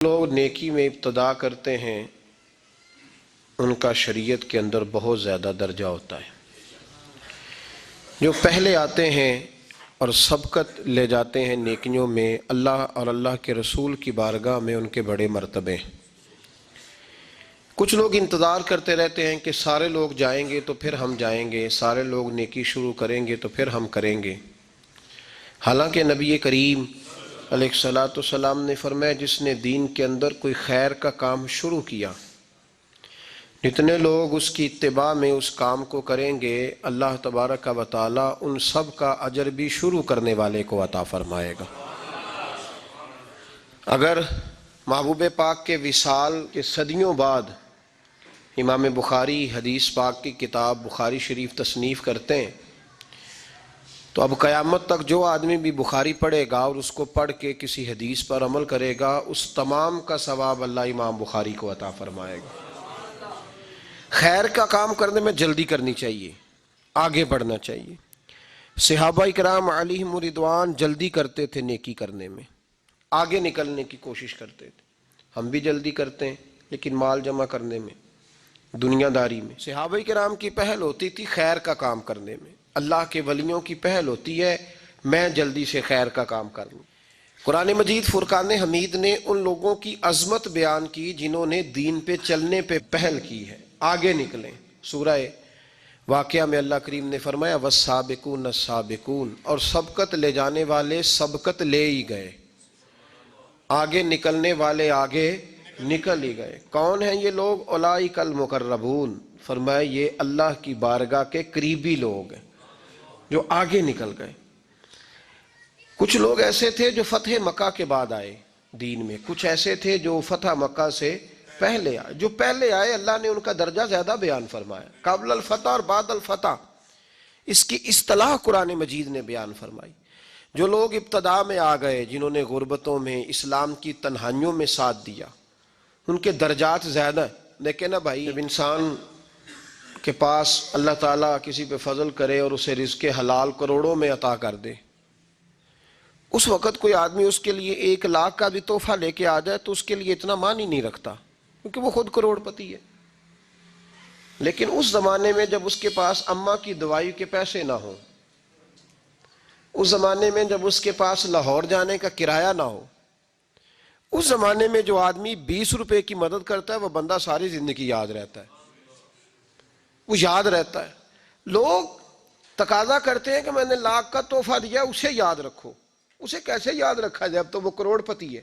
لوگ نیکی میں ابتدا کرتے ہیں ان کا شریعت کے اندر بہت زیادہ درجہ ہوتا ہے۔ جو پہلے آتے ہیں اور سبقت لے جاتے ہیں نیکیوں میں، اللہ اور اللہ کے رسول کی بارگاہ میں ان کے بڑے مرتبے ہیں۔ کچھ لوگ انتظار کرتے رہتے ہیں کہ سارے لوگ جائیں گے تو پھر ہم جائیں گے، سارے لوگ نیکی شروع کریں گے تو پھر ہم کریں گے۔ حالانکہ نبی کریم علیہ الصلوۃ والسلام نے فرمایا جس نے دین کے اندر کوئی خیر کا کام شروع کیا، جتنے لوگ اس کی اتباع میں اس کام کو کریں گے، اللہ تبارک و تعالی ان سب کا اجر بھی شروع کرنے والے کو عطا فرمائے گا۔ اگر محبوب پاک کے وصال کے صدیوں بعد امام بخاری حدیث پاک کی کتاب بخاری شریف تصنیف کرتے ہیں تو اب قیامت تک جو آدمی بھی بخاری پڑھے گا اور اس کو پڑھ کے کسی حدیث پر عمل کرے گا، اس تمام کا ثواب اللہ امام بخاری کو عطا فرمائے گا۔ خیر کا کام کرنے میں جلدی کرنی چاہیے، آگے بڑھنا چاہیے۔ صحابہ کرام علیہم رضوان جلدی کرتے تھے نیکی کرنے میں، آگے نکلنے کی کوشش کرتے تھے۔ ہم بھی جلدی کرتے ہیں لیکن مال جمع کرنے میں، دنیا داری میں۔ صحابہ کرام کی پہل ہوتی تھی خیر کا کام کرنے میں، اللہ کے ولیوں کی پہل ہوتی ہے میں جلدی سے خیر کا کام کروں۔ قرآن مجید فرقان حمید نے ان لوگوں کی عظمت بیان کی جنہوں نے دین پہ چلنے پہ پہل کی ہے، آگے نکلیں۔ سورہ واقعہ میں اللہ کریم نے فرمایا والسابقون السابقون، اور سبقت لے جانے والے سبقت لے ہی گئے، آگے نکلنے والے آگے نکل ہی گئے۔ کون ہیں یہ لوگ؟ اولئک المقربون، فرمایا یہ اللہ کی بارگاہ کے قریبی لوگ ہیں جو آگے نکل گئے۔ کچھ لوگ ایسے تھے جو فتح مکہ کے بعد آئے دین میں، کچھ ایسے تھے جو فتح مکہ سے پہلے آئے۔ جو پہلے آئے اللہ نے ان کا درجہ زیادہ بیان فرمایا، قبل الفتح اور بعد الفتح، اس کی اصطلاح قرآن مجید نے بیان فرمائی۔ جو لوگ ابتدا میں آ گئے، جنہوں نے غربتوں میں اسلام کی تنہائیوں میں ساتھ دیا، ان کے درجات زیادہ ہیں۔ لیکن نا بھائی، جب انسان کے پاس اللہ تعالیٰ کسی پہ فضل کرے اور اسے رزق حلال کروڑوں میں عطا کر دے، اس وقت کوئی آدمی اس کے لیے 1,00,000 کا بھی تحفہ لے کے آ جائے تو اس کے لیے اتنا مان ہی نہیں رکھتا، کیونکہ وہ خود کروڑ پتی ہے۔ لیکن اس زمانے میں جب اس کے پاس اماں کی دوائی کے پیسے نہ ہوں، اس زمانے میں جب اس کے پاس لاہور جانے کا کرایہ نہ ہو، اس زمانے میں جو آدمی 20 روپے کی مدد کرتا ہے وہ بندہ ساری زندگی یاد رہتا ہے، وہ یاد رہتا ہے۔ لوگ تقاضا کرتے ہیں کہ میں نے 1,00,000 کا تحفہ دیا، اسے یاد رکھو۔ اسے کیسے یاد رکھا جائے؟ اب تو وہ کروڑ پتی ہے،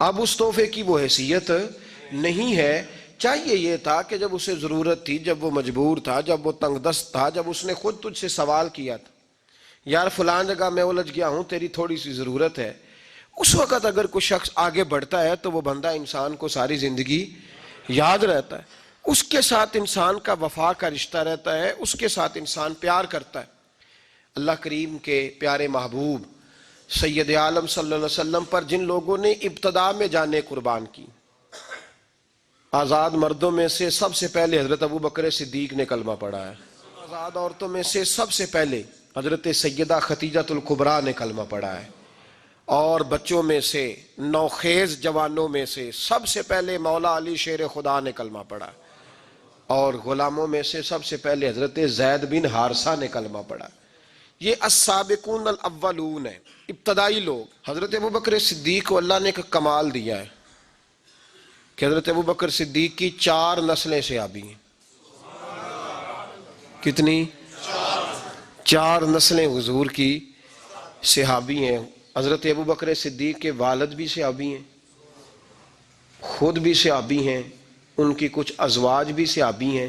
اب اس تحفے کی وہ حیثیت نہیں ہے۔ چاہیے یہ تھا کہ جب اسے ضرورت تھی، جب وہ مجبور تھا، جب وہ تنگ دست تھا، جب اس نے خود تجھ سے سوال کیا تھا یار فلان جگہ میں الجھ گیا ہوں، تیری تھوڑی سی ضرورت ہے، اس وقت اگر کوئی شخص آگے بڑھتا ہے تو وہ بندہ انسان کو ساری زندگی یاد رہتا ہے، اس کے ساتھ انسان کا وفا کا رشتہ رہتا ہے، اس کے ساتھ انسان پیار کرتا ہے۔ اللہ کریم کے پیارے محبوب سید عالم صلی اللہ علیہ وسلم پر جن لوگوں نے ابتدا میں جانیں قربان کی، آزاد مردوں میں سے سب سے پہلے حضرت ابوبکر صدیق نے کلمہ پڑھا ہے، آزاد عورتوں میں سے سب سے پہلے حضرت سیدہ خدیجہ الکبریٰ نے کلمہ پڑھا ہے، اور بچوں میں سے نوخیز جوانوں میں سے سب سے پہلے مولا علی شیر خدا نے کلمہ پڑھا، اور غلاموں میں سے سب سے پہلے حضرت زید بن حارثہ نے کلمہ پڑھا۔ یہ السابقون الاولون ہیں، ابتدائی لوگ۔ حضرت ابوبکر صدیق کو اللہ نے ایک کمال دیا ہے کہ حضرت ابوبکر صدیق کی 4 نسلیں صحابی ہیں۔ کتنی؟ 4 نسلیں حضور کی صحابی ہیں۔ حضرت ابوبکر صدیق کے والد بھی صحابی ہیں، خود بھی صحابی ہیں، ان کی کچھ ازواج بھی صحابی ہیں،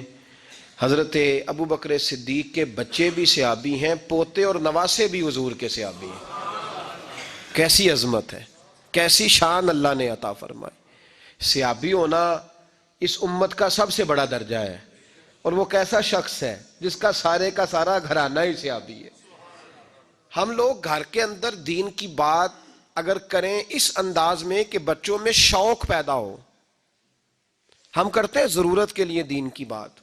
حضرت ابوبکر صدیق کے بچے بھی صحابی ہیں، پوتے اور نواسے بھی حضور کے صحابی ہیں۔ کیسی عظمت ہے، کیسی شان اللہ نے عطا فرمائی۔ صحابی ہونا اس امت کا سب سے بڑا درجہ ہے، اور وہ کیسا شخص ہے جس کا سارا گھرانہ ہی صحابی ہے۔ ہم لوگ گھر کے اندر دین کی بات اگر کریں اس انداز میں کہ بچوں میں شوق پیدا ہو، ہم کرتے ہیں ضرورت کے لیے دین کی بات۔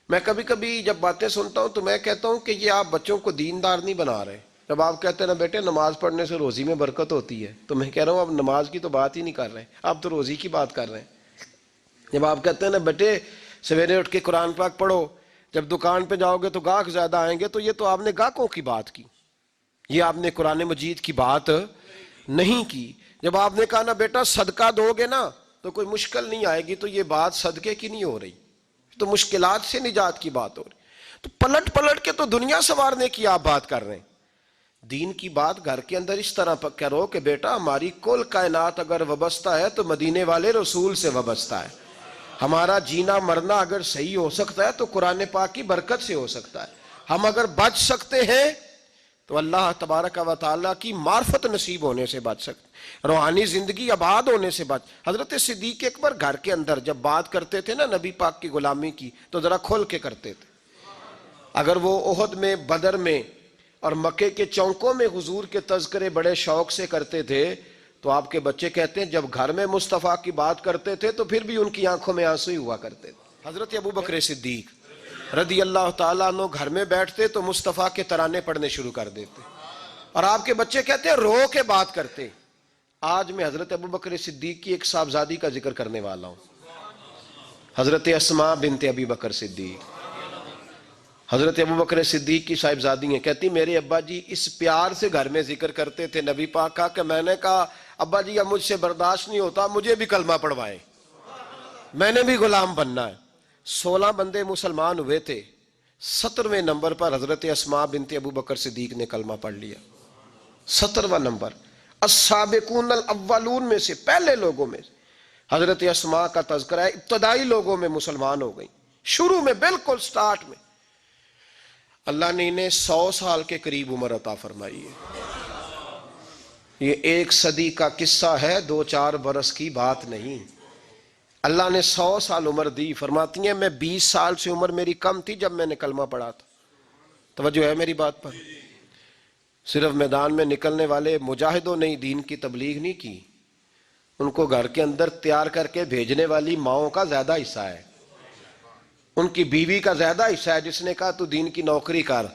میں کبھی کبھی جب باتیں سنتا ہوں تو میں کہتا ہوں کہ یہ آپ بچوں کو دیندار نہیں بنا رہے، جب آپ کہتے ہیں نا بیٹے نماز پڑھنے سے روزی میں برکت ہوتی ہے، تو میں کہہ رہا ہوں اب نماز کی تو بات ہی نہیں کر رہے، آپ تو روزی کی بات کر رہے ہیں۔ جب آپ کہتے ہیں نا بیٹے سویرے اٹھ کے قرآن پاک پڑھو، جب دکان پہ جاؤ گے تو گاہک زیادہ آئیں گے، تو یہ تو آپ نے گاہکوں کی بات کی، یہ آپ نے قرآن مجید کی بات نہیں کی۔ جب آپ نے کہا نا بیٹا صدقہ دو گے نا تو کوئی مشکل نہیں آئے گی، تو یہ بات صدقے کی نہیں ہو رہی، تو مشکلات سے نجات کی بات ہو رہی۔ تو پلٹ پلٹ کے تو دنیا سنوارنے کی آپ بات کر رہے ہیں۔ دین کی بات گھر کے اندر اس طرح کرو کہ بیٹا ہماری کل کائنات اگر وابستہ ہے تو مدینے والے رسول سے وابستہ ہے، ہمارا جینا مرنا اگر صحیح ہو سکتا ہے تو قرآن پاک کی برکت سے ہو سکتا ہے، ہم اگر بچ سکتے ہیں تو اللہ تبارک و تعالیٰ کی معرفت نصیب ہونے سے بچ سکتے، روحانی زندگی آباد ہونے سے بچ۔ حضرت صدیق اکبر گھر کے اندر جب بات کرتے تھے نا نبی پاک کی غلامی کی تو ذرا کھول کے کرتے تھے۔ اگر وہ احد میں، بدر میں اور مکے کے چوکوں میں حضور کے تذکرے بڑے شوق سے کرتے تھے، تو آپ کے بچے کہتے ہیں جب گھر میں مصطفیٰ کی بات کرتے تھے تو پھر بھی ان کی آنکھوں میں آنسو ہی ہوا کرتے تھے۔ حضرت ابو بکر صدیق رضی اللہ تعالیٰ عنہ گھر میں بیٹھتے تو مصطفیٰ کے ترانے پڑھنے شروع کر دیتے، اور آپ کے بچے کہتے ہیں رو کے بات کرتے۔ آج میں حضرت ابو بکر صدیق کی ایک صاحبزادی کا ذکر کرنے والا ہوں، حضرت اسماء بنت ابی بکر صدیق۔ حضرت ابو بکر صدیق کی صاحبزادی ہیں، کہتی میرے ابا جی اس پیار سے گھر میں ذکر کرتے تھے نبی پاک کا کہ میں نے کہا ابا جی اب مجھ سے برداشت نہیں ہوتا، مجھے بھی کلمہ پڑھوائیں، میں نے بھی غلام بننا ہے۔ 16 بندے مسلمان ہوئے تھے، 17ویں نمبر پر حضرت اسماء بنت ابو بکر صدیق نے کلمہ پڑھ لیا۔ 17واں نمبر، السابقون الاولون میں سے، پہلے لوگوں میں حضرت اسماء کا تذکرہ ہے، ابتدائی لوگوں میں مسلمان ہو گئی، شروع میں بالکل سٹارٹ میں۔ اللہ نے انہیں 100 سال کے قریب عمر عطا فرمائی ہے۔ یہ 1 صدی کا قصہ ہے، 2-4 برس کی بات نہیں۔ اللہ نے 100 سال عمر دی۔ فرماتی ہیں میں 20 سال سے عمر میری کم تھی جب میں نے کلمہ پڑھا تھا۔ توجہ ہے میری بات پر؟ صرف میدان میں نکلنے والے مجاہدوں نے دین کی تبلیغ نہیں کی، ان کو گھر کے اندر تیار کر کے بھیجنے والی ماؤں کا زیادہ حصہ ہے، ان کی بیوی کا زیادہ حصہ ہے جس نے کہا تو دین کی نوکری کر،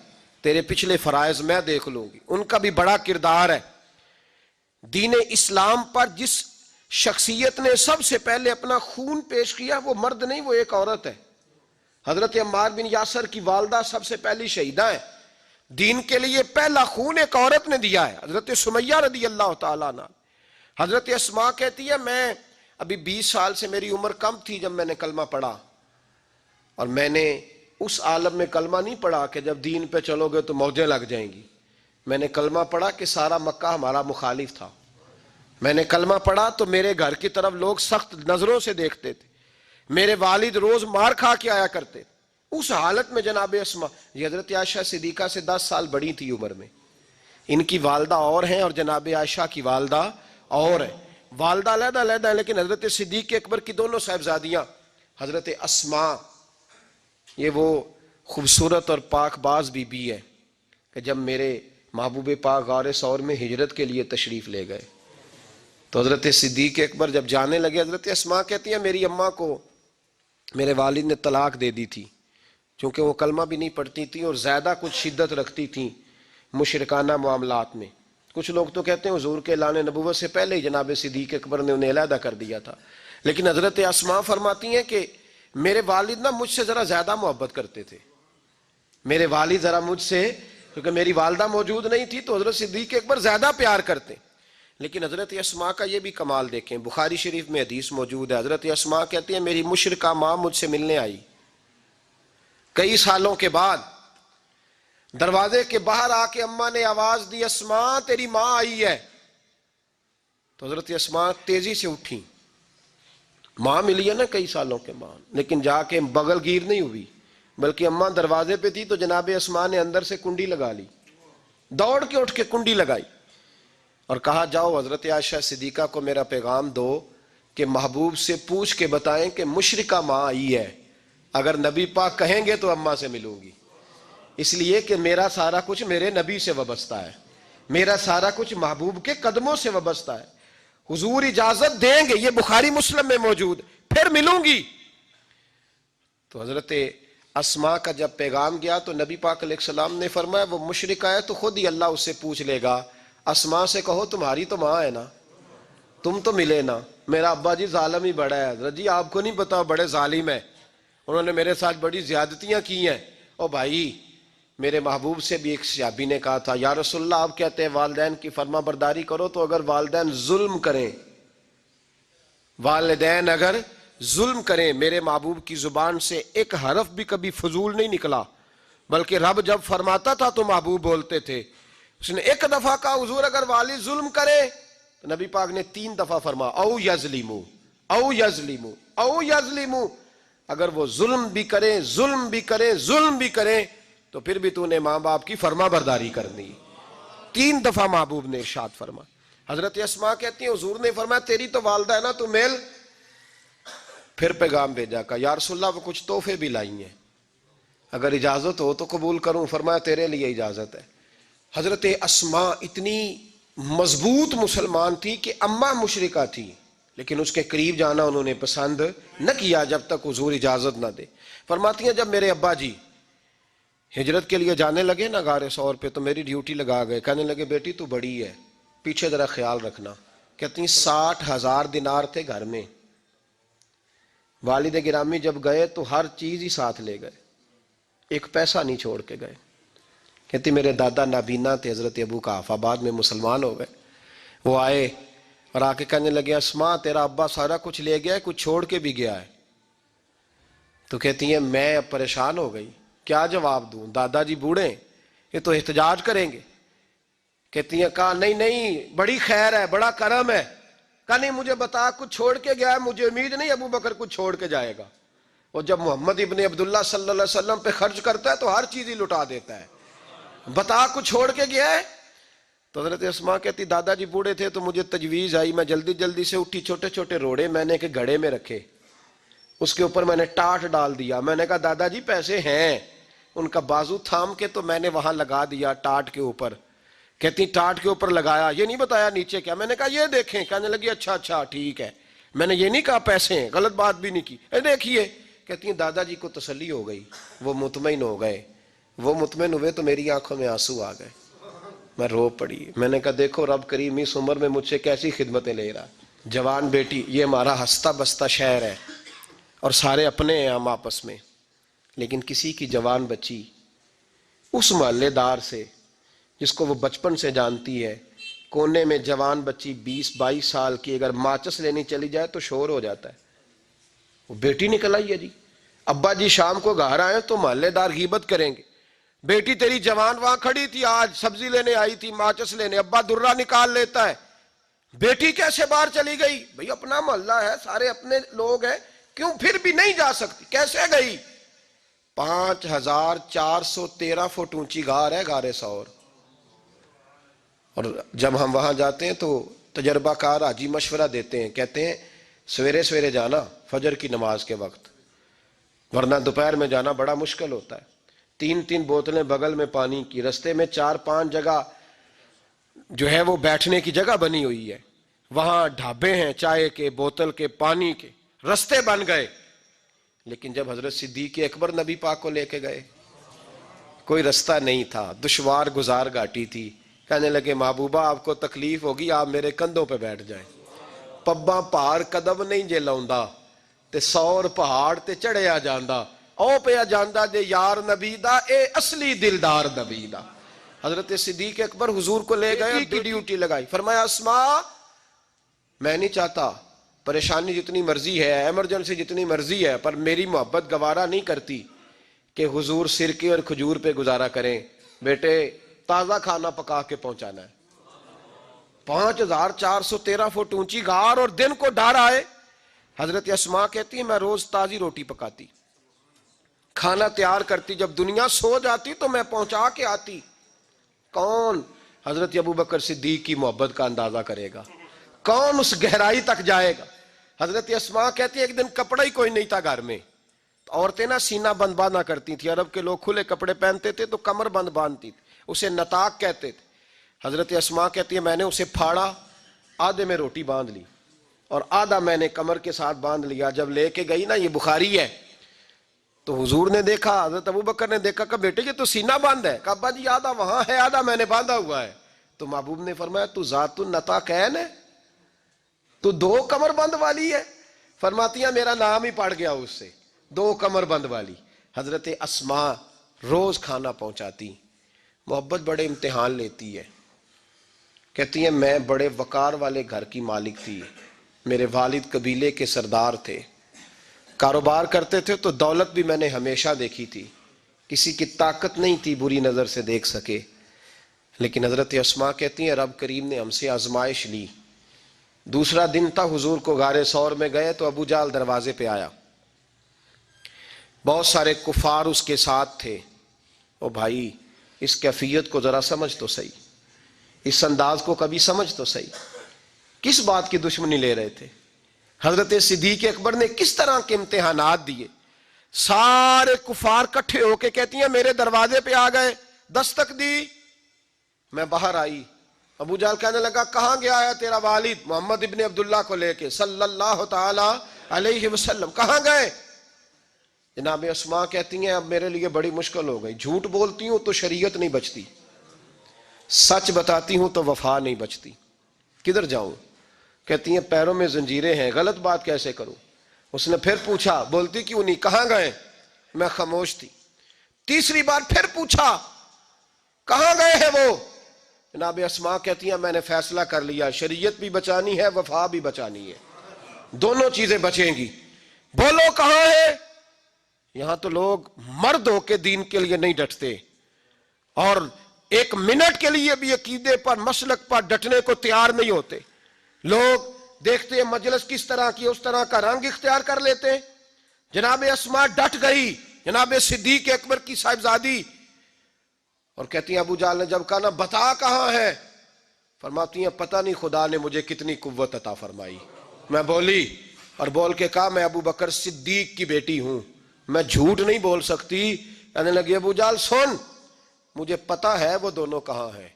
تیرے پچھلے فرائض میں دیکھ لوں گی، ان کا بھی بڑا کردار ہے۔ دین اسلام پر جس شخصیت نے سب سے پہلے اپنا خون پیش کیا وہ مرد نہیں، وہ ایک عورت ہے۔ حضرت عمار بن یاسر کی والدہ سب سے پہلی شہیدہ ہے۔ دین کے لیے پہلا خون ایک عورت نے دیا ہے، حضرت سمیہ رضی اللہ تعالیٰ عنہ۔ حضرت اسماء کہتی ہے میں ابھی 20 سال سے میری عمر کم تھی جب میں نے کلمہ پڑھا، اور میں نے اس عالم میں کلمہ نہیں پڑھا کہ جب دین پہ چلو گے تو موجیں لگ جائیں گی، میں نے کلمہ پڑھا کہ سارا مکہ ہمارا مخالف تھا، میں نے کلمہ پڑھا تو میرے گھر کی طرف لوگ سخت نظروں سے دیکھتے تھے، میرے والد روز مار کھا کے آیا کرتے تھے۔ اس حالت میں جناب اسماء، یہ حضرت عائشہ صدیقہ سے 10 سال بڑی تھی عمر میں، ان کی والدہ اور ہیں اور جناب عائشہ کی والدہ اور ہے، والدہ علیحدہ علیحدہ ہے، لیکن حضرت صدیق اکبر کی دونوں صاحبزادیاں حضرت اسماء، یہ وہ خوبصورت اور پاک باز بی بی ہے کہ جب میرے محبوب پاک غار ثور میں ہجرت کے لیے تشریف لے گئے تو حضرت صدیق اکبر جب جانے لگے، حضرت اسماء کہتی ہیں میری اماں کو میرے والد نے طلاق دے دی تھی، چونکہ وہ کلمہ بھی نہیں پڑھتی تھی اور زیادہ کچھ شدت رکھتی تھیں مشرکانہ معاملات میں۔ کچھ لوگ تو کہتے ہیں حضور کے اعلان نبوت سے پہلے ہی جناب صدیق اکبر نے انہیں علیحدہ کر دیا تھا، لیکن حضرت اسماء فرماتی ہیں کہ میرے والد نا مجھ سے ذرا زیادہ محبت کرتے تھے، میرے والد ذرا مجھ سے، کیونکہ میری والدہ موجود نہیں تھی تو حضرت صدیق اکبر زیادہ پیار کرتے۔ لیکن حضرت اسماء کا یہ بھی کمال دیکھیں، بخاری شریف میں حدیث موجود ہے، حضرت اسماء کہتی ہیں میری مشرکہ ماں مجھ سے ملنے آئی کئی سالوں کے بعد، دروازے کے باہر آ کے اماں نے آواز دی اسماء تیری ماں آئی ہے، تو حضرت اسماء تیزی سے اٹھی، ماں ملی ہے نا کئی سالوں کے بعد، لیکن جا کے بغل گیر نہیں ہوئی، بلکہ اماں دروازے پہ تھی تو جناب اسماء نے اندر سے کنڈی لگا لی، دوڑ کے اٹھ کے کنڈی لگائی اور کہا جاؤ حضرت عائشہ صدیقہ کو میرا پیغام دو کہ محبوب سے پوچھ کے بتائیں کہ مشرکہ ماں آئی ہے، اگر نبی پاک کہیں گے تو اماں سے ملوں گی، اس لیے کہ میرا سارا کچھ میرے نبی سے وابستہ ہے، میرا سارا کچھ محبوب کے قدموں سے وابستہ ہے، حضور اجازت دیں گے، یہ بخاری مسلم میں موجود، پھر ملوں گی۔ تو حضرت اسما کا جب پیغام گیا تو نبی پاک علیہ السلام نے فرمایا وہ مشرک ہے تو خود ہی اللہ اس سے پوچھ لے گا، اسما سے کہو تمہاری تو ماں ہے نا، تم تو ملے نا، میرا ابا جی ظالم ہی بڑا ہے، حضرت جی آپ کو نہیں پتا بڑے ظالم ہیں، انہوں نے میرے ساتھ بڑی زیادتیاں کی ہیں۔ او بھائی، میرے محبوب سے بھی ایک صحابی نے کہا تھا یا رسول اللہ آپ کہتے ہیں والدین کی فرما برداری کرو، تو اگر والدین ظلم کریں، والدین اگر ظلم کریں، میرے محبوب کی زبان سے ایک حرف بھی کبھی فضول نہیں نکلا، بلکہ رب جب فرماتا تھا تو محبوب بولتے تھے۔ اس نے ایک دفعہ کہا حضور اگر والد ظلم کرے، تو نبی پاک نے 3 دفعہ فرما او یظلمو او یظلمو او یظلمو، اگر وہ ظلم بھی کریں ظلم بھی کریں ظلم بھی کریں تو پھر بھی تو نے ماں باپ کی فرما برداری کرنی۔ 3 دفعہ محبوب نے ارشاد فرما۔ حضرت اسما کہتی ہیں حضور نے فرمایا تیری تو والدہ ہے نا، تو میل۔ پھر پیغام بھیجا کہ یا رسول اللہ وہ کچھ تحفے بھی لائی ہیں، اگر اجازت ہو تو قبول کروں؟ فرمایا تیرے لیے اجازت ہے۔ حضرت اسما اتنی مضبوط مسلمان تھی کہ اماں مشرکہ تھی، لیکن اس کے قریب جانا انہوں نے پسند نہ کیا جب تک حضور اجازت نہ دے۔ فرماتی ہیں جب میرے ابا جی ہجرت کے لیے جانے لگے نا غار ثور پہ، تو میری ڈیوٹی لگا گئے، کہنے لگے بیٹی تو بڑی ہے، پیچھے ذرا خیال رکھنا۔ کہتی ہیں 60,000 دینار تھے گھر میں، والد گرامی جب گئے تو ہر چیز ہی ساتھ لے گئے، ایک پیسہ نہیں چھوڑ کے گئے۔ کہتی میرے دادا نابینا تھے حضرت ابو قحافہ، بعد میں مسلمان ہو گئے، وہ آئے اور آ کے کہنے لگے اسما تیرا ابا سارا کچھ لے گیا ہے، کچھ چھوڑ کے بھی گیا ہے۔ تو کہتی ہیں میں پریشان ہو گئی، کیا جواب دوں، دادا جی بوڑھے یہ تو احتجاج کریں گے۔ کہتی ہیں کہا نہیں نہیں بڑی خیر ہے، بڑا کرم ہے۔ کہا نہیں مجھے بتا کچھ چھوڑ کے گیا ہے، مجھے امید نہیں ابو بکر کچھ چھوڑ کے جائے گا، اور جب محمد ابن عبداللہ صلی اللہ علیہ وسلم پہ خرچ کرتا ہے تو ہر چیز ہی لٹا دیتا ہے، بتا کچھ چھوڑ کے گیا ہے؟ تو حضرت اسما کہتی دادا جی بوڑھے تھے تو مجھے تجویز آئی، میں جلدی جلدی سے اٹھی، چھوٹے چھوٹے روڑے میں نے کہ گھڑے میں رکھے، اس کے اوپر میں نے ٹاٹ ڈال دیا، میں نے کہا دادا جی پیسے ہیں، ان کا بازو تھام کے تو میں نے وہاں لگا دیا ٹاٹ کے اوپر۔ کہتی ٹاٹ کے اوپر لگایا، یہ نہیں بتایا نیچے کیا، میں نے کہا یہ دیکھیں، کہنے لگی اچھا اچھا ٹھیک ہے، میں نے یہ نہیں کہا پیسے ہیں، غلط بات بھی نہیں کی، اے دیکھیے۔ کہتی ہیں دادا جی کو تسلی ہو گئی، وہ مطمئن ہو گئے، وہ مطمئن ہوئے تو میری آنکھوں میں آنسو آ گئے، میں رو پڑی۔ میں نے کہا دیکھو رب کریم اس عمر میں مجھ سے کیسی خدمتیں لے رہا، جوان بیٹی، یہ ہمارا ہستا بستا شہر ہے اور سارے اپنے ہیں ہم آپس میں، لیکن کسی کی جوان بچی اس محلے دار سے جس کو وہ بچپن سے جانتی ہے، کونے میں جوان بچی 20-22 سال کی اگر ماچس لینی چلی جائے تو شور ہو جاتا ہے، وہ بیٹی نکل آئی ہے جی، ابا جی شام کو گھر آئے تو محلے دار غیبت کریں گے، بیٹی تیری جوان وہاں کھڑی تھی آج سبزی لینے آئی تھی ماچس لینے، ابا درہ نکال لیتا ہے، بیٹی کیسے باہر چلی گئی؟ بھئی اپنا محلہ ہے، سارے اپنے لوگ ہیں، کیوں پھر بھی نہیں جا سکتی؟ کیسے گئی؟ 5413 فٹ اونچی غار ہے غار ثور، اور جب ہم وہاں جاتے ہیں تو تجربہ کار حاجی مشورہ دیتے ہیں، کہتے ہیں سویرے سویرے جانا فجر کی نماز کے وقت، ورنہ دوپہر میں جانا بڑا مشکل ہوتا ہے۔ 3 بوتلیں بغل میں پانی کی، رستے میں 4-5 جگہ جو ہے وہ بیٹھنے کی جگہ بنی ہوئی ہے، وہاں ڈھابے ہیں چائے کے، بوتل کے، پانی کے، رستے بن گئے۔ لیکن جب حضرت صدیق اکبر نبی پاک کو لے کے گئے کوئی رستہ نہیں تھا، دشوار گزار گھاٹی تھی، کہنے لگے محبوبہ آپ کو تکلیف ہوگی، آپ میرے کندھوں پہ بیٹھ جائیں، پباں پہاڑ قدم نہیں جے لاؤندا تے 100 پہاڑ تے چڑھیا جاندا، او پیا جاندا دے یار نبی دا، اے اصلی دلدار نبی دا۔ حضرت صدیق اکبر حضور کو لے گئے اور ڈیوٹی لگائی، فرمایا اسما میں نہیں چاہتا، پریشانی جتنی مرضی ہے، ایمرجنسی جتنی مرضی ہے، پر میری محبت گوارا نہیں کرتی کہ حضور سرکے اور کھجور پہ گزارا کریں، بیٹے تازہ کھانا پکا کے پہنچانا ہے۔ 5413 فٹ اونچی غار اور دن کو ڈر آئے، حضرت اسما کہتی ہے میں روز تازی روٹی پکاتی، کھانا تیار کرتی، جب دنیا سو جاتی تو میں پہنچا کے آتی۔ کون حضرت ابوبکر صدیق کی محبت کا اندازہ کرے گا، کون اس گہرائی تک جائے گا؟ حضرت اسما کہتی ہے ایک دن کپڑا ہی کوئی نہیں تھا گھر میں، عورتیں نا سینہ بند باندھا کرتی تھی، عرب کے لوگ کھلے کپڑے پہنتے تھے تو کمر بند باندھتی تھی، اسے نتاق کہتے تھے۔ حضرت اسما کہتی ہے میں نے اسے پھاڑا، آدھے میں روٹی باندھ لی اور آدھا میں نے کمر کے ساتھ باندھ لیا، جب لے کے گئی نا، یہ بخاری ہے، تو حضور نے دیکھا، حضرت ابو بکر نے دیکھا کہ بیٹے یہ تو سینہ بند ہے. کہ ابا جی آدھا وہاں ہے آدھا میں نے باندھا ہوا ہے. تو محبوب نے فرمایا تو ذات النطاقین ہے، تو دو کمر بند والی ہے. فرماتی ہیں میرا نام ہی پڑ گیا اس سے، دو کمر بند والی. حضرت اسماء روز کھانا پہنچاتی، محبت بڑے امتحان لیتی ہے. کہتی ہیں میں بڑے وقار والے گھر کی مالک تھی، میرے والد قبیلے کے سردار تھے، کاروبار کرتے تھے تو دولت بھی میں نے ہمیشہ دیکھی تھی، کسی کی طاقت نہیں تھی بری نظر سے دیکھ سکے. لیکن حضرت اسماء کہتی ہیں رب کریم نے ہم سے آزمائش لی. دوسرا دن تھا، حضور کو غار ثور میں گئے تو ابو جہل دروازے پہ آیا، بہت سارے کفار اس کے ساتھ تھے. او بھائی اس کیفیت کو ذرا سمجھ تو صحیح، اس انداز کو کبھی سمجھ تو صحیح، کس بات کی دشمنی لے رہے تھے؟ حضرت صدیق اکبر نے کس طرح کے امتحانات دیے. سارے کفار کٹھے ہو کے کہتی ہیں میرے دروازے پہ آ گئے، دستک دی، میں باہر آئی. ابو جہل کہنے لگا کہاں گیا ہے تیرا والد محمد ابن عبداللہ کو لے کے صلی اللہ تعالی علیہ وسلم، کہاں گئے؟ جناب اسماء کہتی ہیں اب میرے لیے بڑی مشکل ہو گئی، جھوٹ بولتی ہوں تو شریعت نہیں بچتی، سچ بتاتی ہوں تو وفا نہیں بچتی، کدھر جاؤں؟ کہتی ہیں پیروں میں زنجیریں ہیں، غلط بات کیسے کروں؟ اس نے پھر پوچھا، بولتی کیوں نہیں، کہاں گئے؟ میں خاموش تھی. تیسری بار پھر پوچھا کہاں گئے ہیں وہ؟ جناب اسماء کہتی ہیں میں نے فیصلہ کر لیا، شریعت بھی بچانی ہے وفا بھی بچانی ہے، دونوں چیزیں بچیں گی. بولو کہاں ہے؟ یہاں تو لوگ مرد ہو کے دین کے لیے نہیں ڈٹتے، اور ایک منٹ کے لیے بھی عقیدے پر مسلک پر ڈٹنے کو تیار نہیں ہوتے. لوگ دیکھتے ہیں مجلس کس طرح کی اس طرح کا رنگ اختیار کر لیتے ہیں. جناب اسماء ڈٹ گئی، جناب صدیق اکبر کی صاحبزادی، اور کہتی ہیں ابو جہل نے جب کہا نا بتا کہاں ہے، فرماتی ہیں پتہ نہیں خدا نے مجھے کتنی قوت عطا فرمائی. میں بولی اور بول کے کہا میں ابو بکر صدیق کی بیٹی ہوں، میں جھوٹ نہیں بول سکتی. کہنے لگی ابو جہل سن، مجھے پتا ہے وہ دونوں کہاں ہیں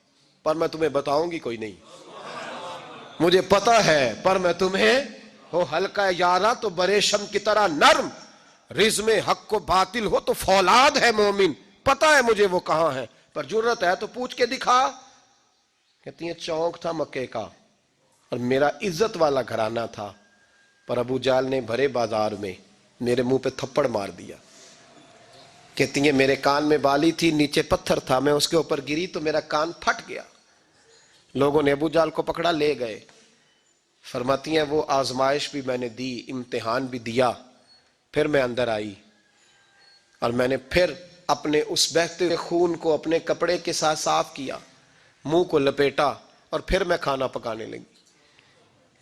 پر میں تمہیں بتاؤں گی کوئی نہیں. مجھے پتا ہے پر میں تمہیں، ہو ہلکا یارا تو برے شم کی طرح نرم، رزم حق و باطل ہو تو فولاد ہے مومن. پتا ہے مجھے وہ کہاں ہے پر جرت ہے تو پوچھ کے دکھا. کہتی ہیں چونک تھا مکے کا اور میرا عزت والا گھرانہ تھا، پر ابو جہل نے بھرے بازار میں میرے منہ پہ تھپڑ مار دیا. کہتی ہیں میرے کان میں بالی تھی، نیچے پتھر تھا، میں اس کے اوپر گری تو میرا کان پھٹ گیا. لوگوں نے ابو جہل کو پکڑا لے گئے. فرماتی ہیں وہ آزمائش بھی میں نے دی، امتحان بھی دیا. پھر میں اندر آئی اور میں نے پھر اپنے اس بہتے ہوئے خون کو اپنے کپڑے کے ساتھ صاف کیا، منہ کو لپیٹا اور پھر میں کھانا پکانے لگی.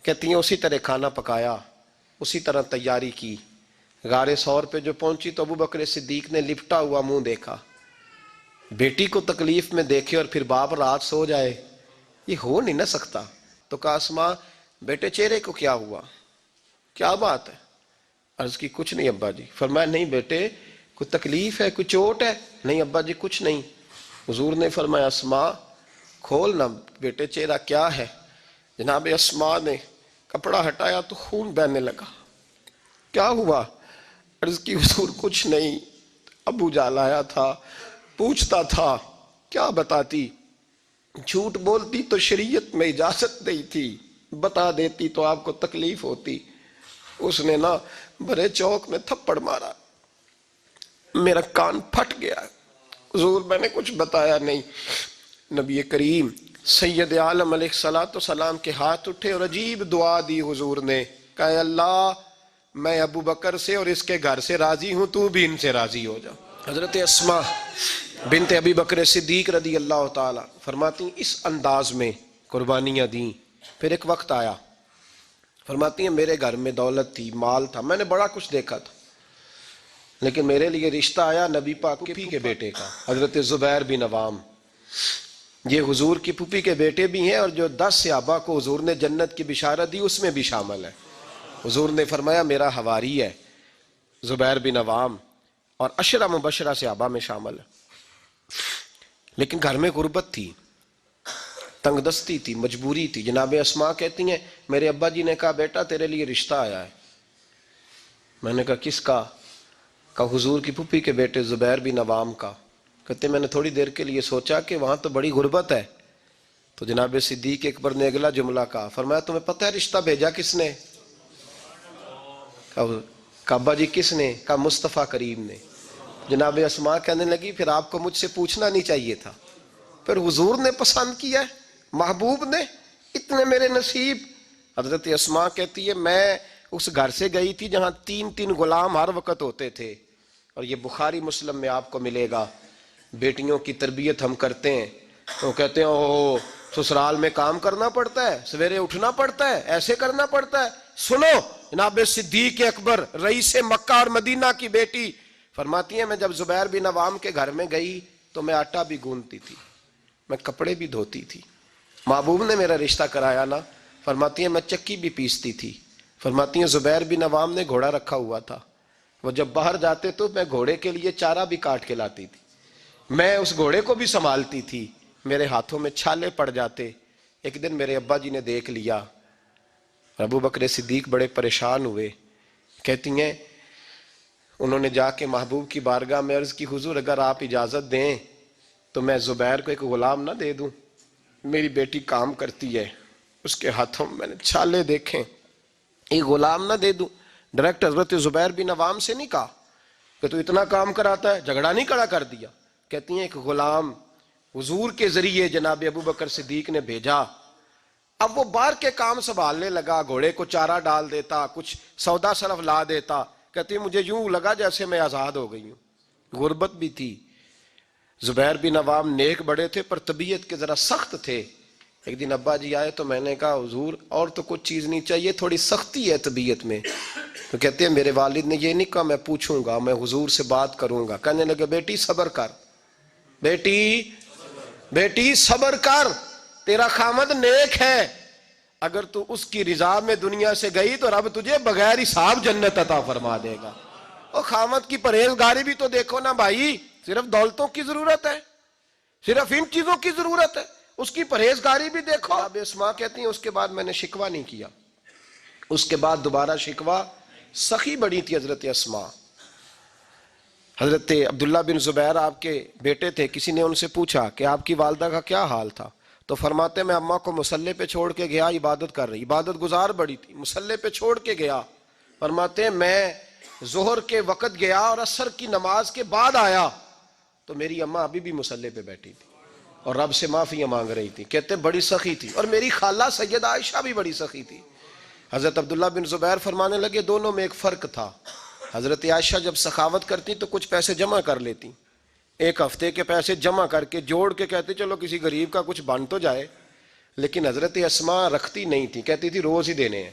کہتی ہیں اسی طرح کھانا پکایا، اسی طرح تیاری کی. غار ثور پہ جو پہنچی تو ابو بکر صدیق نے لپٹا ہوا منہ دیکھا. بیٹی کو تکلیف میں دیکھے اور پھر باپ رات سو جائے، یہ ہو نہیں نہ سکتا. تو کہا اسماء بیٹے چہرے کو کیا ہوا، کیا بات ہے؟ عرض کی کچھ نہیں ابا جی. فرمایا نہیں بیٹے کوئی تکلیف ہے، کوئی چوٹ ہے؟ نہیں ابا جی کچھ نہیں. حضور نے فرمایا اسماء کھول نہ بیٹے چہرہ کیا ہے. جناب اسماء نے کپڑا ہٹایا تو خون بہنے لگا. کیا ہوا؟ عرض کی حضور کچھ نہیں، ابو جہل آیا تھا، پوچھتا تھا، کیا بتاتی؟ جھوٹ بولتی تو شریعت میں اجازت نہیں تھی، بتا دیتی تو آپ کو تکلیف ہوتی. اس نے نا بڑے چوک میں تھپڑ مارا، میرا کان پھٹ گیا. حضور میں نے کچھ بتایا نہیں. نبی کریم سید عالم علیہ السلام کے ہاتھ اٹھے اور عجیب دعا دی حضور نے. کہا اللہ میں ابو بکر سے اور اس کے گھر سے راضی ہوں، تو بھی ان سے راضی ہو جا. حضرت اسماء بنت ابی بکر صدیق رضی اللہ تعالی فرماتی ہیں اس انداز میں قربانیاں دیں. پھر ایک وقت آیا، فرماتی ہیں میرے گھر میں دولت تھی، مال تھا، میں نے بڑا کچھ دیکھا تھا، لیکن میرے لیے رشتہ آیا نبی پاک کی پھوپھی کے بیٹے کا، حضرت زبیر بن عوام. یہ حضور کی پھوپھی کے بیٹے بھی ہیں اور جو 10 صحابہ کو حضور نے جنت کی بشارت دی اس میں بھی شامل ہے. حضور نے فرمایا میرا حواری ہے زبیر بن عوام، اور 10 مبشرہ صحابہ میں شامل ہے. لیکن گھر میں غربت تھی، تنگ دستی تھی، مجبوری تھی. جناب اسماء کہتی ہیں میرے ابا جی نے کہا بیٹا تیرے لیے رشتہ آیا ہے. میں نے کہا کس کا؟ کہا حضور کی پھوپھی کے بیٹے زبیر بن عوام کا. کہتے میں نے تھوڑی دیر کے لیے سوچا کہ وہاں تو بڑی غربت ہے. تو جناب صدیق اکبر نے اگلا جملہ کہا, فرمایا تمہیں پتہ ہے رشتہ بھیجا کس نے؟ کہا ابا جی کس نے؟ کہا مصطفیٰ کریم نے. جناب اسماء کہنے لگی پھر آپ کو مجھ سے پوچھنا نہیں چاہیے تھا, پھر حضور نے پسند کیا ہے, محبوب نے, اتنے میرے نصیب. حضرت اسماء کہتی ہے میں اس گھر سے گئی تھی جہاں 3 غلام ہر وقت ہوتے تھے, اور یہ بخاری مسلم میں آپ کو ملے گا. بیٹیوں کی تربیت ہم کرتے ہیں تو کہتے ہیں اوہ سسرال میں کام کرنا پڑتا ہے, سویرے اٹھنا پڑتا ہے, ایسے کرنا پڑتا ہے. سنو جناب صدیق اکبر رئیس مکہ اور مدینہ کی بیٹی فرماتی ہیں میں جب زبیر بن عوام کے گھر میں گئی تو میں آٹا بھی گوندتی تھی, میں کپڑے بھی دھوتی تھی. محبوب نے میرا رشتہ کرایا نا. فرماتی ہیں میں چکی بھی پیستی تھی. فرماتی ہیں زبیر بن عوام نے گھوڑا رکھا ہوا تھا, وہ جب باہر جاتے تو میں گھوڑے کے لیے چارہ بھی کاٹ کے لاتی تھی, میں اس گھوڑے کو بھی سنبھالتی تھی. میرے ہاتھوں میں چھالے پڑ جاتے. ایک دن میرے ابا جی نے دیکھ لیا, ابو بکر صدیق بڑے پریشان ہوئے. کہتی ہیں انہوں نے جا کے محبوب کی بارگاہ میں عرض کی حضور اگر آپ اجازت دیں تو میں زبیر کو ایک غلام نہ دے دوں, میری بیٹی کام کرتی ہے, اس کے ہاتھوں میں نے چھالے دیکھیں, ایک غلام نہ دے دوں. ڈائریکٹ حضرت زبیر بن عوام سے نہیں کہا کہ تو اتنا کام کراتا ہے, جھگڑا نہیں کھڑا کر دیا. کہتی ہیں ایک غلام حضور کے ذریعے جناب ابو بکر صدیق نے بھیجا. اب وہ باہر کے کام سنبھالنے لگا, گھوڑے کو چارہ ڈال دیتا, کچھ سودا سلف لا دیتا. کہتی مجھے یوں لگا جیسے میں آزاد ہو گئی ہوں. غربت بھی تھی. زبیر بن عوام نیک بڑے تھے پر طبیعت کے ذرا سخت تھے. ایک دن ابا جی آئے تو میں نے کہا حضور اور تو کچھ چیز نہیں چاہیے, تھوڑی سختی ہے طبیعت میں. تو کہتے ہیں میرے والد نے یہ نہیں کہا میں پوچھوں گا, میں حضور سے بات کروں گا. کہنے لگے بیٹی صبر کر, بیٹی صبر کر, تیرا خامد نیک ہے, اگر تو اس کی رضا میں دنیا سے گئی تو رب تجھے بغیر حساب جنت عطا فرما دے گا. اور خامد کی پرہیزگاری بھی تو دیکھو نا بھائی, صرف دولتوں کی ضرورت ہے, صرف ان چیزوں کی ضرورت ہے, اس کی پرہیزگاری بھی دیکھو. اب اسماء کہتی ہیں اس کے بعد میں نے شکوہ نہیں کیا, اس کے بعد دوبارہ شکوہ. سخی بڑی تھی حضرت اسماء. حضرت عبداللہ بن زبیر آپ کے بیٹے تھے, کسی نے ان سے پوچھا کہ آپ کی والدہ کا کیا حال تھا, تو فرماتے میں اماں کو مصلے پہ چھوڑ کے گیا, عبادت کر رہی, عبادت گزار بڑی تھی, مصلے پہ چھوڑ کے گیا. فرماتے میں ظہر کے وقت گیا اور عصر کی نماز کے بعد آیا تو میری اماں ابھی بھی مصلے پہ بیٹھی تھی اور رب سے معافیاں مانگ رہی تھی. کہتے بڑی سخی تھی. اور میری خالہ سیدہ عائشہ بھی بڑی سخی تھی. حضرت عبداللہ بن زبیر فرمانے لگے دونوں میں ایک فرق تھا. حضرت عائشہ جب سخاوت کرتی تو کچھ پیسے جمع کر لیتی, ایک ہفتے کے پیسے جمع کر کے جوڑ کے کہتی چلو کسی غریب کا کچھ بن تو جائے. لیکن حضرت اسماء رکھتی نہیں تھی, کہتی تھی روز ہی دینے ہیں,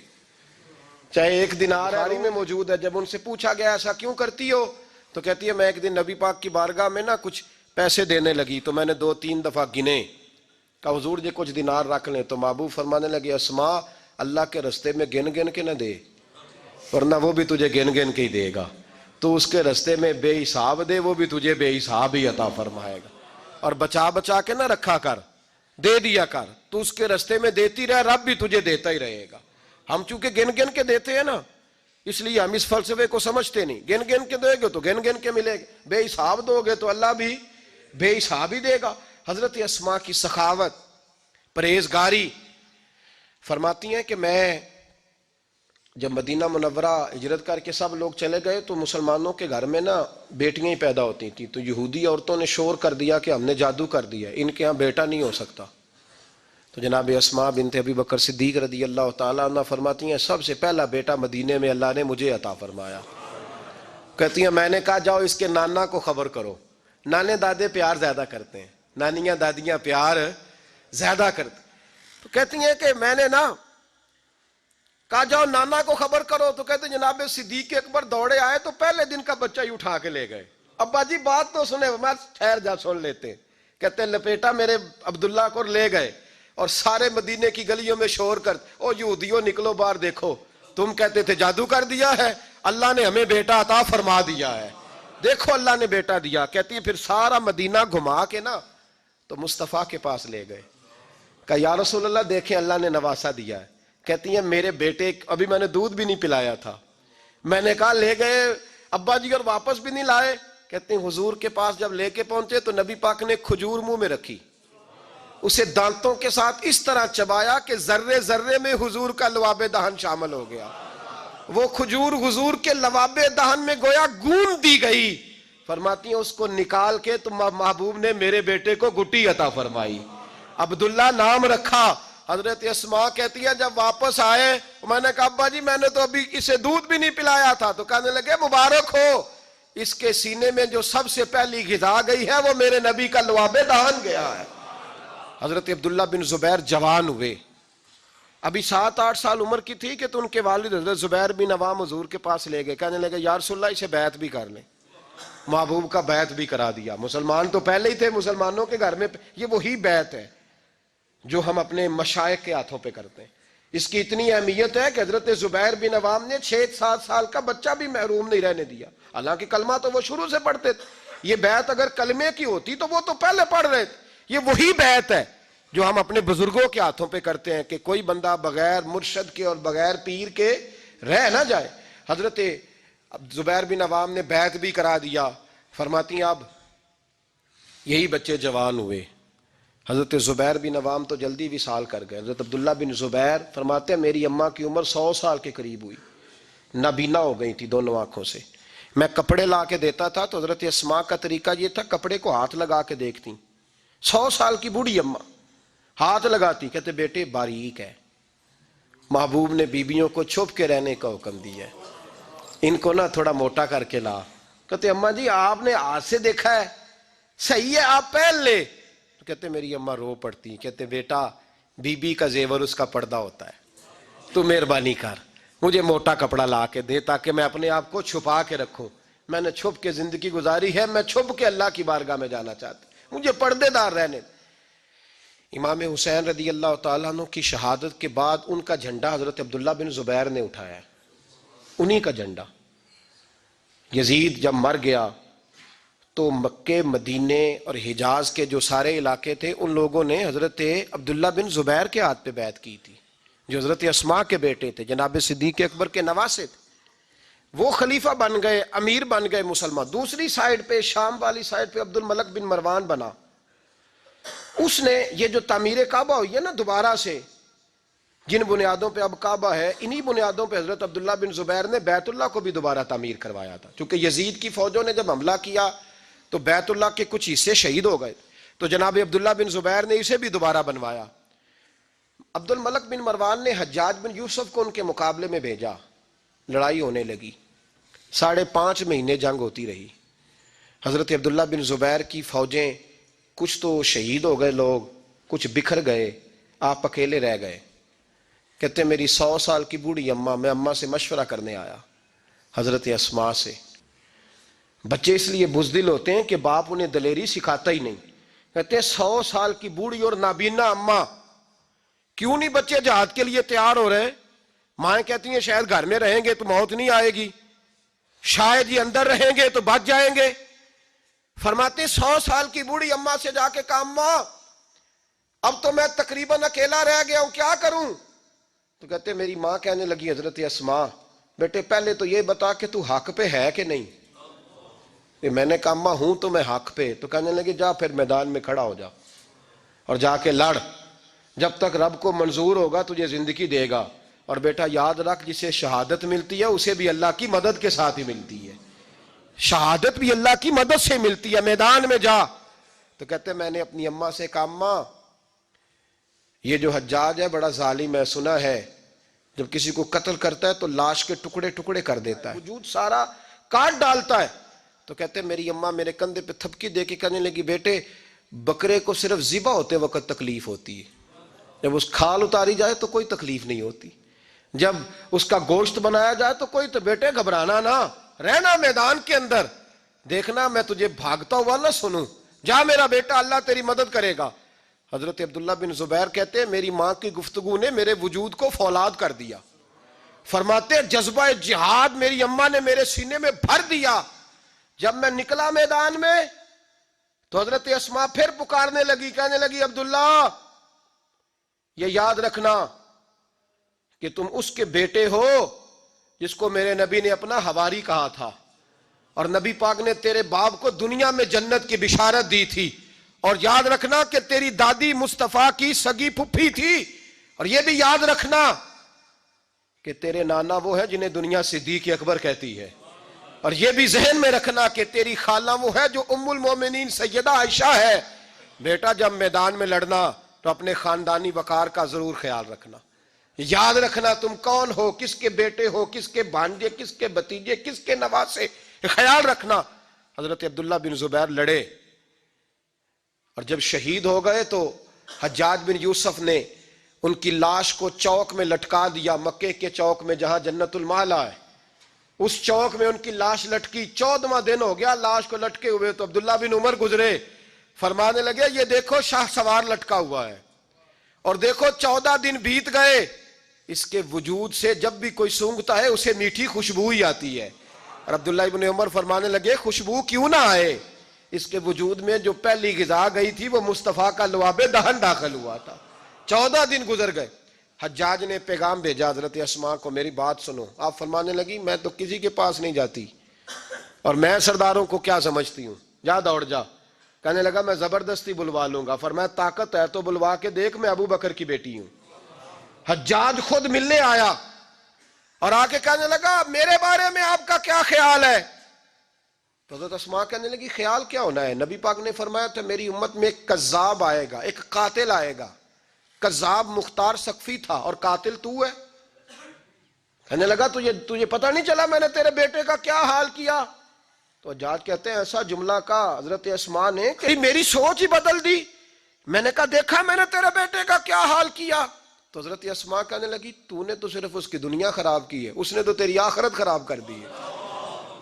چاہے ایک دینار ہے. میں موجود ہے جب ان سے پوچھا گیا ایسا کیوں کرتی ہو تو کہتی ہے میں ایک دن نبی پاک کی بارگاہ میں نا کچھ پیسے دینے لگی تو میں نے 2-3 دفعہ گنے. کہا حضور جی کچھ دینار رکھ لیں. تو محبوب فرمانے لگے اسماء اللہ کے رستے میں گن گن کے نہ دے, ورنہ وہ بھی تجھے گن گن کے ہی دے گا. تو اس کے رستے میں بے حساب دے, وہ بھی تجھے بے حساب ہی عطا فرمائے گا. اور بچا بچا کے نہ رکھا کر, دے دیا کر. تو اس کے رستے میں دیتی رہے, رب بھی تجھے دیتا ہی رہے گا. ہم چونکہ گن گن کے دیتے ہیں نا, اس لیے ہم اس فلسفے کو سمجھتے نہیں. گن گن کے دے گے تو گن گن کے ملے گا, بے حساب دو گے تو اللہ بھی بے حساب ہی دے گا. حضرت اسماء کی سخاوت, پرہیزگاری. فرماتی ہیں کہ میں جب مدینہ منورہ ہجرت کر کے سب لوگ چلے گئے تو مسلمانوں کے گھر میں نا بیٹیاں ہی پیدا ہوتی تھیں. تو یہودی عورتوں نے شور کر دیا کہ ہم نے جادو کر دیا, ان کے ہاں بیٹا نہیں ہو سکتا. تو جناب اسماء بنت ابی بکر صدیق رضی اللہ تعالیٰ عنہ فرماتی ہیں سب سے پہلا بیٹا مدینے میں اللہ نے مجھے عطا فرمایا. کہتی ہیں میں نے کہا جاؤ اس کے نانا کو خبر کرو. نانے دادے پیار زیادہ کرتے ہیں, نانیاں دادیاں پیار زیادہ کرتے. تو کہتی ہیں کہ میں نے نا کہا جاؤ نانا کو خبر کرو. تو کہتے ہیں جناب صدیق اکبر دوڑے آئے تو پہلے دن کا بچہ ہی اٹھا کے لے گئے. ابا جی بات تو سنے, میں ٹھہر جا سن لیتے. کہتے ہیں لپیٹا میرے عبداللہ کو لے گئے اور سارے مدینے کی گلیوں میں شور کر او یہودیوں نکلو باہر دیکھو, تم کہتے تھے جادو کر دیا ہے, اللہ نے ہمیں بیٹا عطا فرما دیا ہے, دیکھو اللہ نے بیٹا دیا. کہتی ہے پھر سارا مدینہ گھما کے نا تو مصطفیٰ کے پاس لے گئے. کہا یا رسول اللہ دیکھیں اللہ نے نواسا دیا ہے. کہتی ہیں میرے بیٹے, ابھی میں نے دودھ بھی نہیں پلایا تھا, میں نے کہا لے گئے ابا جی اور واپس بھی نہیں لائے. کہتے ہیں حضور کے پاس جب لے کے پہنچے تو نبی پاک نے کھجور منہ میں رکھی, اسے دانتوں کے ساتھ اس طرح چبایا کہ ذرے ذرے میں حضور کا لواب دہن شامل ہو گیا. وہ کھجور حضور کے لواب دہن میں گویا گون دی گئی. فرماتی ہیں اس کو نکال کے تو محبوب نے میرے بیٹے کو گٹی عطا فرمائی, عبداللہ نام رکھا. حضرت اسماء کہتی ہے جب واپس آئے میں نے کہا ابا جی میں نے تو ابھی اسے دودھ بھی نہیں پلایا تھا. تو کہنے لگے مبارک ہو, اس کے سینے میں جو سب سے پہلی غذا گئی ہے وہ میرے نبی کا لواب دہن گیا ہے. حضرت عبداللہ بن زبیر جوان ہوئے, ابھی 7-8 سال عمر کی تھی کہ تو ان کے والد حضرت زبیر بن عوام حضور کے پاس لے گئے. کہنے لگے یا رسول اللہ اسے بیعت بھی کر لیں. محبوب کا بیعت بھی کرا دیا. مسلمان تو پہلے ہی تھے, مسلمانوں کے گھر میں یہ وہی بیعت ہے جو ہم اپنے مشائخ کے ہاتھوں پہ کرتے ہیں. اس کی اتنی اہمیت ہے کہ حضرت زبیر بن عوام نے 6-7 سال کا بچہ بھی محروم نہیں رہنے دیا. حالانکہ کلمہ تو وہ شروع سے پڑھتے تھے. یہ بیعت اگر کلمے کی ہوتی تو وہ تو پہلے پڑھ رہے تھے. یہ وہی بیعت ہے جو ہم اپنے بزرگوں کے ہاتھوں پہ کرتے ہیں کہ کوئی بندہ بغیر مرشد کے اور بغیر پیر کے رہ نہ جائے. حضرت زبیر بن عوام نے بیعت بھی کرا دیا. فرماتی ہیں اب یہی بچے جوان ہوئے. حضرت زبیر بن عوام تو جلدی وصال کر گئے. حضرت عبداللہ بن زبیر فرماتے ہیں میری اماں کی عمر 100 سال کے قریب ہوئی, نابینا ہو گئی تھی دونوں آنکھوں سے. میں کپڑے لا کے دیتا تھا تو حضرت اسماء کا طریقہ یہ تھا کپڑے کو ہاتھ لگا کے دیکھتی. 100 سال کی بوڑھی اماں ہاتھ لگاتی, کہتے بیٹے باریک ہے. محبوب نے بیبیوں کو چھپ کے رہنے کا حکم دیا ہے, ان کو نہ تھوڑا موٹا کر کے لا. کہتے اماں جی آپ نے ہاتھ سے دیکھا ہے, صحیح ہے آپ پہن لے. تو کہتے میری اماں رو پڑتی. کہتے بیٹا بی بی کا زیور اس کا پردہ ہوتا ہے, تو مہربانی کر مجھے موٹا کپڑا لا کے دے تاکہ میں اپنے آپ کو چھپا کے رکھوں. میں نے چھپ کے زندگی گزاری ہے, میں چھپ کے اللہ کی بارگاہ میں جانا چاہتا ہوں, مجھے پردے دار رہنے. امام حسین رضی اللہ تعالیٰ عنہ کی شہادت کے بعد ان کا جھنڈا حضرت عبداللہ بن زبیر نے اٹھایا ہے, انہی کا جھنڈا. یزید جب مر گیا تو مکے مدینے اور حجاز کے جو سارے علاقے تھے ان لوگوں نے حضرت عبداللہ بن زبیر کے ہاتھ پہ بیعت کی تھی, جو حضرت اسماء کے بیٹے تھے, جناب صدیق اکبر کے نواسے تھے. وہ خلیفہ بن گئے, امیر بن گئے مسلمان. دوسری سائیڈ پہ شام والی سائیڈ پہ عبد الملک بن مروان بنا. اس نے یہ جو تعمیر کعبہ ہوئی ہے نا دوبارہ سے, جن بنیادوں پہ اب کعبہ ہے, انہی بنیادوں پہ حضرت عبداللہ بن زبیر نے بیت اللہ کو بھی دوبارہ تعمیر کروایا تھا. چونکہ یزید کی فوجوں نے جب حملہ کیا تو بیت اللہ کے کچھ حصے شہید ہو گئے, تو جناب عبداللہ بن زبیر نے اسے بھی دوبارہ بنوایا. عبد الملک بن مروان نے حجاج بن یوسف کو ان کے مقابلے میں بھیجا. لڑائی ہونے لگی, 5.5 مہینے جنگ ہوتی رہی. حضرت عبداللہ بن زبیر کی فوجیں کچھ تو شہید ہو گئے لوگ, کچھ بکھر گئے, آپ اکیلے رہ گئے. کہتے میری 100 سال کی بوڑھی اماں, میں اماں سے مشورہ کرنے آیا, حضرت اسماء سے. بچے اس لیے بزدل ہوتے ہیں کہ باپ انہیں دلیری سکھاتا ہی نہیں. کہتے ہیں 100 سال کی بوڑھی اور نابینا اماں, کیوں نہیں بچے جہاد کے لیے تیار ہو رہے؟ مائیں کہتی ہیں شاید گھر میں رہیں گے تو موت نہیں آئے گی, شاید یہ اندر رہیں گے تو بچ جائیں گے. فرماتے 100 سال کی بوڑھی اماں سے جا کے کہا اماں اب تو میں تقریباً اکیلا رہ گیا ہوں, کیا کروں؟ تو کہتے میری ماں کہنے لگی حضرت اسماء بیٹے پہلے تو یہ بتا کہ تو حق پہ ہے کہ نہیں. میں نے کہا اماں ہوں تو میں حق پہ. تو کہنے لگی جا پھر میدان میں کھڑا ہو جا اور جا کے لڑ, جب تک رب کو منظور ہوگا تجھے زندگی دے گا. اور بیٹا یاد رکھ جسے شہادت ملتی ہے اسے بھی اللہ کی مدد کے ساتھ ہی ملتی ہے, شہادت بھی اللہ کی مدد سے ملتی ہے, میدان میں جا. تو کہتے میں نے اپنی اماں سے کہا اماں یہ جو حجاج ہے بڑا ظالم ہے, سنا ہے جب کسی کو قتل کرتا ہے تو لاش کے ٹکڑے ٹکڑے کر دیتا ہے, وجود سارا کاٹ ڈالتا ہے. تو کہتے میری اماں میرے کندھے پہ تھپکی دے کے کہنے لگی بیٹے بکرے کو صرف ذبح ہوتے وقت تکلیف ہوتی ہے, جب اس کھال اتاری جائے تو کوئی تکلیف نہیں ہوتی, جب اس کا گوشت بنایا جائے تو کوئی. تو بیٹے گھبرانا نہ, رہنا میدان کے اندر, دیکھنا میں تجھے بھاگتا ہوا نہ سنوں, جا میرا بیٹا اللہ تیری مدد کرے گا. حضرت عبداللہ بن زبیر کہتے ہیں میری ماں کی گفتگو نے میرے وجود کو فولاد کر دیا. فرماتے جذبہ جہاد میری اماں نے میرے سینے میں بھر دیا. جب میں نکلا میدان میں تو حضرت اسماء پھر پکارنے لگی, کہنے لگی عبداللہ یہ یاد رکھنا کہ تم اس کے بیٹے ہو جس کو میرے نبی نے اپنا حواری کہا تھا, اور نبی پاک نے تیرے باپ کو دنیا میں جنت کی بشارت دی تھی، اور یاد رکھنا کہ تیری دادی مصطفیٰ کی سگی پھپھی تھی، اور یہ بھی یاد رکھنا کہ تیرے نانا وہ ہے جنہیں دنیا صدیق اکبر کہتی ہے، اور یہ بھی ذہن میں رکھنا کہ تیری خالہ وہ ہے جو ام المومنین سیدہ عائشہ ہے۔ بیٹا جب میدان میں لڑنا تو اپنے خاندانی وقار کا ضرور خیال رکھنا، یاد رکھنا تم کون ہو، کس کے بیٹے ہو، کس کے بھانجے، کس کے بھتیجے، کس کے نواسے، خیال رکھنا۔ حضرت عبداللہ بن زبیر لڑے اور جب شہید ہو گئے تو حجاج بن یوسف نے ان کی لاش کو چوک میں لٹکا دیا، مکے کے چوک میں جہاں جنت المالا ہے، اس چوک میں ان کی لاش لٹکی۔ 14واں دن ہو گیا لاش کو لٹکے ہوئے، تو عبداللہ بن عمر گزرے، فرمانے لگے یہ دیکھو شاہ سوار لٹکا ہوا ہے، اور دیکھو 14 دن بیت گئے، اس کے وجود سے جب بھی کوئی سونگتا ہے اسے میٹھی خوشبو ہی آتی ہے۔ اور عبداللہ ابن عمر فرمانے لگے خوشبو کیوں نہ آئے، اس کے وجود میں جو پہلی غذا گئی تھی وہ مصطفیٰ کا لعاب دہن داخل ہوا تھا۔ 14 دن گزر گئے، حجاج نے پیغام بھیجا حضرت اسماء کو، میری بات سنو۔ آپ فرمانے لگی میں تو کسی کے پاس نہیں جاتی، اور میں سرداروں کو کیا سمجھتی ہوں، جا دوڑ جا۔ کہنے لگا میں زبردستی بلوا لوں گا۔ فرمایا طاقت ہے تو بلوا کے دیکھ، میں ابو بکر کی بیٹی ہوں۔ حجاج خود ملنے آیا اور آ کے کہنے لگا میرے بارے میں آپ کا کیا خیال ہے؟ تو حضرت اسماء کہنے لگی خیال کیا ہونا ہے، نبی پاک نے فرمایا تھا میری امت میں ایک کذاب آئے گا، ایک قاتل آئے گا۔ کذاب مختار سقفی تھا اور قاتل تو ہے۔ کہنے لگا تجھے پتہ نہیں چلا میں نے تیرے بیٹے کا کیا حال کیا؟ تو حجاج کہتے ہیں ایسا جملہ کہا حضرت اسماء نے کہ میری سوچ ہی بدل دی۔ میں نے کہا دیکھا میں نے تیرے بیٹے کا کیا حال کیا؟ تو حضرت اسماء کہنے لگی تو نے تو صرف اس کی دنیا خراب کی ہے، اس نے تو تیری آخرت خراب کر دی ہے۔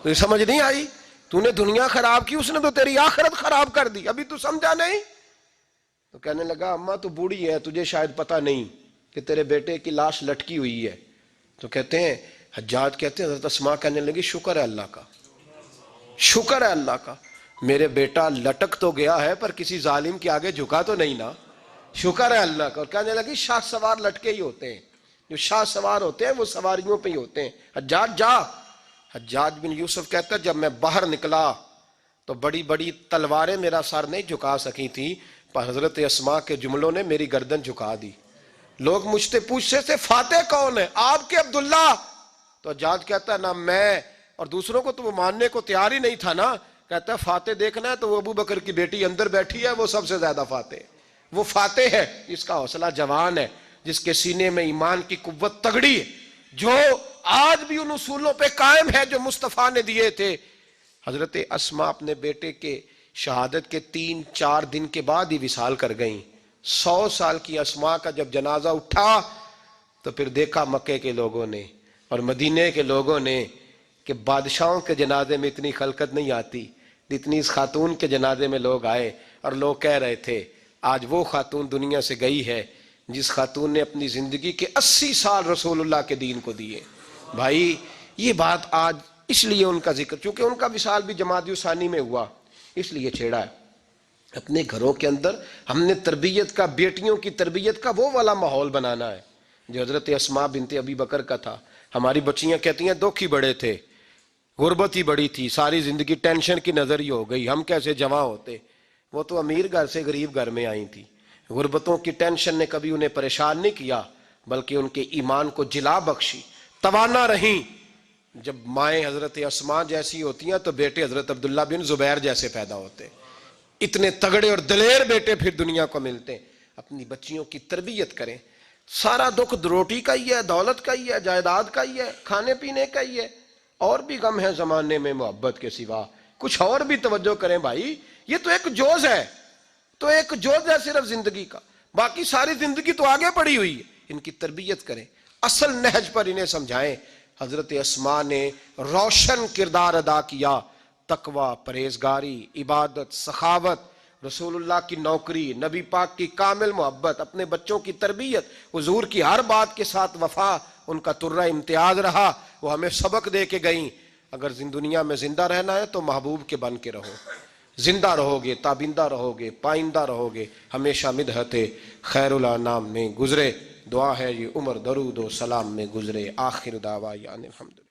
تو سمجھ نہیں آئی؟ تو نے دنیا خراب کی، اس نے تو تیری آخرت خراب کر دی، ابھی تو سمجھا نہیں؟ تو کہنے لگا اماں تو بوڑھی ہے، تجھے شاید پتہ نہیں کہ تیرے بیٹے کی لاش لٹکی ہوئی ہے۔ تو کہتے ہیں حجاج کہتے ہیں حضرت اسماء کہنے لگی شکر ہے اللہ کا، شکر ہے اللہ کا، میرے بیٹا لٹک تو گیا ہے پر کسی ظالم کے آگے جھکا تو نہیں نا، شکر ہے اللہ کا۔ اور کہنے لگی شاہ سوار لٹکے ہی ہوتے ہیں، جو شاہ سوار ہوتے ہیں وہ سواریوں پہ ہی ہوتے ہیں، حجاج جا۔ حجاج بن یوسف کہتا ہے جب میں باہر نکلا تو بڑی بڑی تلواریں میرا سر نہیں جھکا سکی تھی، پر حضرت اسماء کے جملوں نے میری گردن جھکا دی۔ لوگ مجھ سے پوچھتے تھے فاتح کون ہے؟ آپ کے عبداللہ۔ تو حجاج کہتا ہے نہ میں اور دوسروں کو تو وہ ماننے کو تیار ہی نہیں تھا نا، کہتا ہے فاتح دیکھنا ہے تو وہ ابو بکر کی بیٹی اندر بیٹھی ہے، وہ سب سے زیادہ فاتح، وہ فاتح ہے، جس کا حوصلہ جوان ہے، جس کے سینے میں ایمان کی قوت تگڑی ہے، جو آج بھی ان اصولوں پہ قائم ہے جو مصطفیٰ نے دیے تھے۔ حضرت اسماء اپنے بیٹے کے شہادت کے 3-4 دن کے بعد ہی وصال کر گئیں۔ 100 سال کی اسماء کا جب جنازہ اٹھا تو پھر دیکھا مکے کے لوگوں نے اور مدینے کے لوگوں نے کہ بادشاہوں کے جنازے میں اتنی خلقت نہیں آتی جتنی اس خاتون کے جنازے میں لوگ آئے، اور لوگ کہہ رہے تھے آج وہ خاتون دنیا سے گئی ہے جس خاتون نے اپنی زندگی کے 80 سال رسول اللہ کے دین کو دیے۔ بھائی یہ بات آج اس لیے ان کا ذکر، چونکہ ان کا وصال بھی جمادی ثانی میں ہوا، اس لیے چھیڑا ہے۔ اپنے گھروں کے اندر ہم نے تربیت کا، بیٹیوں کی تربیت کا وہ والا ماحول بنانا ہے جو حضرت اسماء بنت ابی بکر کا تھا۔ ہماری بچیاں کہتی ہیں دکھ ہی بڑے تھے، غربت ہی بڑی تھی، ساری زندگی ٹینشن کی نظر ہی ہو گئی، ہم کیسے جوان ہوتے۔ وہ تو امیر گھر سے غریب گھر میں آئی تھی، غربتوں کی ٹینشن نے کبھی انہیں پریشان نہیں کیا بلکہ ان کے ایمان کو جلا بخشی، توانا رہیں۔ جب مائیں حضرت اسماء جیسی ہوتی ہیں تو بیٹے حضرت عبداللہ بن زبیر جیسے پیدا ہوتے، اتنے تگڑے اور دلیر بیٹے پھر دنیا کو ملتے ہیں۔ اپنی بچیوں کی تربیت کریں، سارا دکھ روٹی کا ہی ہے، دولت کا ہی ہے، جائیداد کا ہی ہے، کھانے پینے کا ہی ہے، اور بھی غم ہے زمانے میں محبت کے سوا، کچھ اور بھی توجہ کریں بھائی، یہ تو ایک جوز ہے، تو ایک جوز ہے صرف زندگی کا، باقی ساری زندگی تو آگے پڑی ہوئی ہے۔ ان کی تربیت کریں، اصل نہج پر انہیں سمجھائیں۔ حضرت اسماء نے روشن کردار ادا کیا، تقوی، پرہیزگاری، عبادت، سخاوت، رسول اللہ کی نوکری، نبی پاک کی کامل محبت، اپنے بچوں کی تربیت، حضور کی ہر بات کے ساتھ وفا ان کا ترہ امتیاز رہا۔ وہ ہمیں سبق دے کے گئیں اگر دنیا میں زندہ رہنا ہے تو محبوب کے بن کے رہو، زندہ رہو گے، تابندہ رہو گے، پائندہ رہو گے، ہمیشہ مدحت خیر الانام میں گزرے۔ دعا ہے یہ عمر درود و سلام میں گزرے۔ آخر دعویٰ یعنی الحمدللہ۔